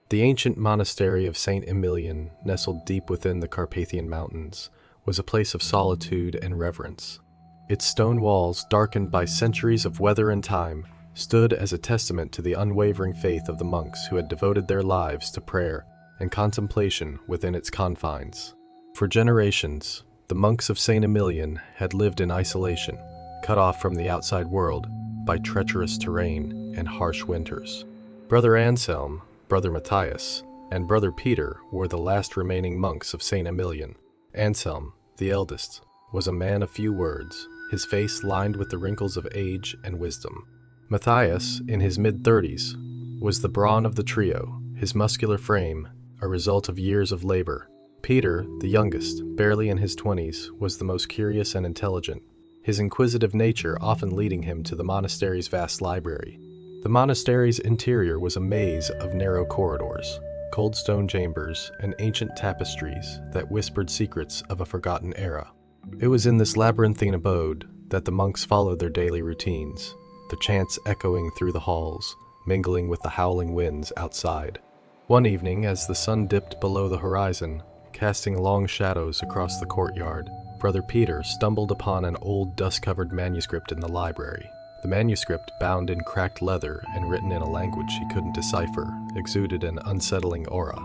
The ancient monastery of St Emilion, nestled deep within the Carpathian Mountains, was a place of solitude and reverence. Its stone walls, darkened by centuries of weather and time, stood as a testament to the unwavering faith of the monks who had devoted their lives to prayer and contemplation within its confines. For generations, the monks of St Emilion had lived in isolation, cut off from the outside world by treacherous terrain and harsh winters. Brother Anselm, Brother Matthias, and Brother Peter were the last remaining monks of St Emilion. Anselm, the eldest, was a man of few words, his face lined with the wrinkles of age and wisdom. Matthias, in his mid-30s, was the brawn of the trio, his muscular frame a result of years of labor. Peter, the youngest, barely in his 20s, was the most curious and intelligent, his inquisitive nature often leading him to the monastery's vast library. The monastery's interior was a maze of narrow corridors, cold stone chambers, and ancient tapestries that whispered secrets of a forgotten era. It was in this labyrinthine abode that the monks followed their daily routines, the chants echoing through the halls, mingling with the howling winds outside. One evening, as the sun dipped below the horizon, casting long shadows across the courtyard, Brother Peter stumbled upon an old dust-covered manuscript in the library. The manuscript, bound in cracked leather and written in a language he couldn't decipher, exuded an unsettling aura.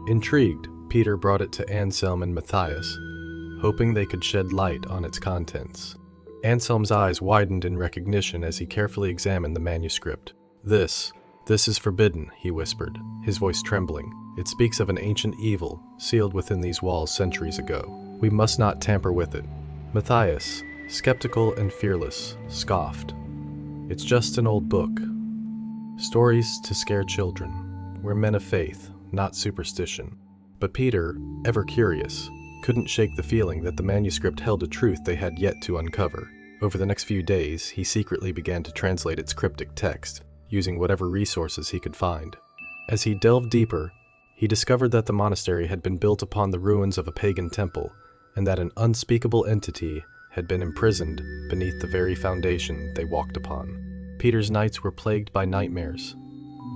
Intrigued, Peter brought it to Anselm and Matthias, hoping they could shed light on its contents. Anselm's eyes widened in recognition as he carefully examined the manuscript. This is forbidden," he whispered, his voice trembling. "It speaks of an ancient evil, sealed within these walls centuries ago. We must not tamper with it." Matthias, skeptical and fearless, scoffed. "It's just an old book. Stories to scare children. We're men of faith, not superstition." But Peter, ever curious, couldn't shake the feeling that the manuscript held a truth they had yet to uncover. Over the next few days, he secretly began to translate its cryptic text, using whatever resources he could find. As he delved deeper, he discovered that the monastery had been built upon the ruins of a pagan temple, and that an unspeakable entity had been imprisoned beneath the very foundation they walked upon. Peter's nights were plagued by nightmares,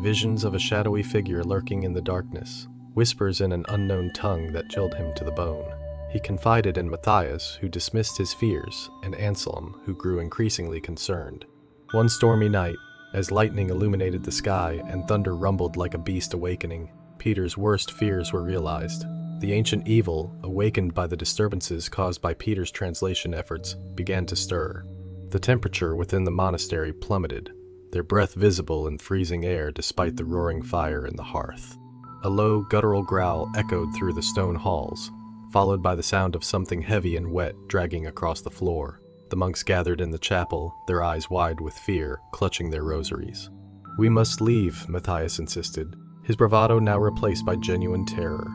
visions of a shadowy figure lurking in the darkness, whispers in an unknown tongue that chilled him to the bone. He confided in Matthias, who dismissed his fears, and Anselm, who grew increasingly concerned. One stormy night, as lightning illuminated the sky and thunder rumbled like a beast awakening, Peter's worst fears were realized. The ancient evil, awakened by the disturbances caused by Peter's translation efforts, began to stir. The temperature within the monastery plummeted, their breath visible in freezing air despite the roaring fire in the hearth. A low, guttural growl echoed through the stone halls, followed by the sound of something heavy and wet dragging across the floor. The monks gathered in the chapel, their eyes wide with fear, clutching their rosaries. "We must leave," Matthias insisted, his bravado now replaced by genuine terror.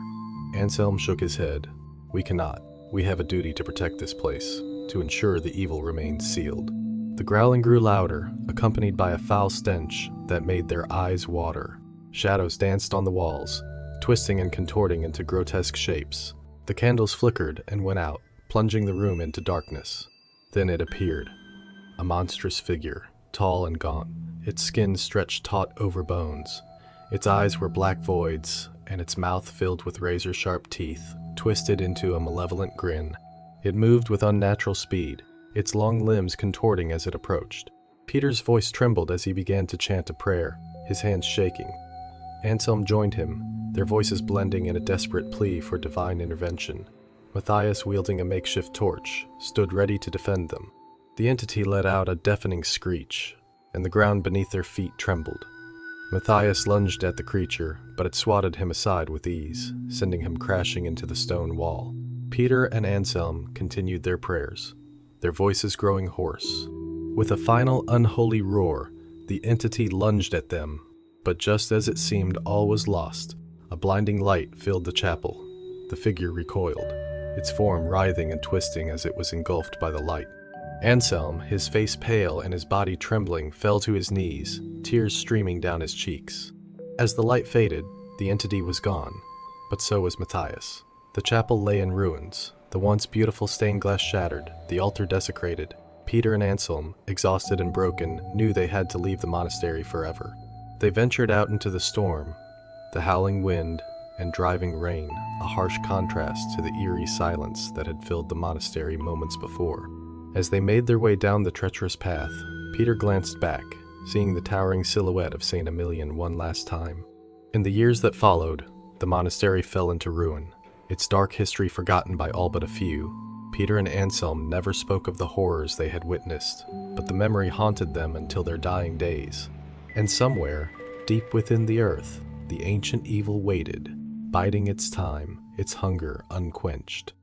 Anselm shook his head. "We cannot. We have a duty to protect this place, to ensure the evil remains sealed." The growling grew louder, accompanied by a foul stench that made their eyes water. Shadows danced on the walls, twisting and contorting into grotesque shapes. The candles flickered and went out, plunging the room into darkness. Then it appeared. A monstrous figure, tall and gaunt, its skin stretched taut over bones. Its eyes were black voids, and its mouth filled with razor-sharp teeth, twisted into a malevolent grin. It moved with unnatural speed, its long limbs contorting as it approached. Peter's voice trembled as he began to chant a prayer, his hands shaking. Anselm joined him, their voices blending in a desperate plea for divine intervention. Matthias, wielding a makeshift torch, stood ready to defend them. The entity let out a deafening screech, and the ground beneath their feet trembled. Matthias lunged at the creature, but it swatted him aside with ease, sending him crashing into the stone wall. Peter and Anselm continued their prayers, their voices growing hoarse. With a final unholy roar, the entity lunged at them, but just as it seemed all was lost, a blinding light filled the chapel. The figure recoiled, its form writhing and twisting as it was engulfed by the light. Anselm, his face pale and his body trembling, fell to his knees, tears streaming down his cheeks. As the light faded, the entity was gone, but so was Matthias. The chapel lay in ruins, the once beautiful stained glass shattered, the altar desecrated. Peter and Anselm, exhausted and broken, knew they had to leave the monastery forever. They ventured out into the storm, the howling wind and driving rain, a harsh contrast to the eerie silence that had filled the monastery moments before. As they made their way down the treacherous path, Peter glanced back, seeing the towering silhouette of St. Emilion one last time. In the years that followed, the monastery fell into ruin, its dark history forgotten by all but a few. Peter and Anselm never spoke of the horrors they had witnessed, but the memory haunted them until their dying days. And somewhere, deep within the earth, the ancient evil waited, biding its time, its hunger unquenched.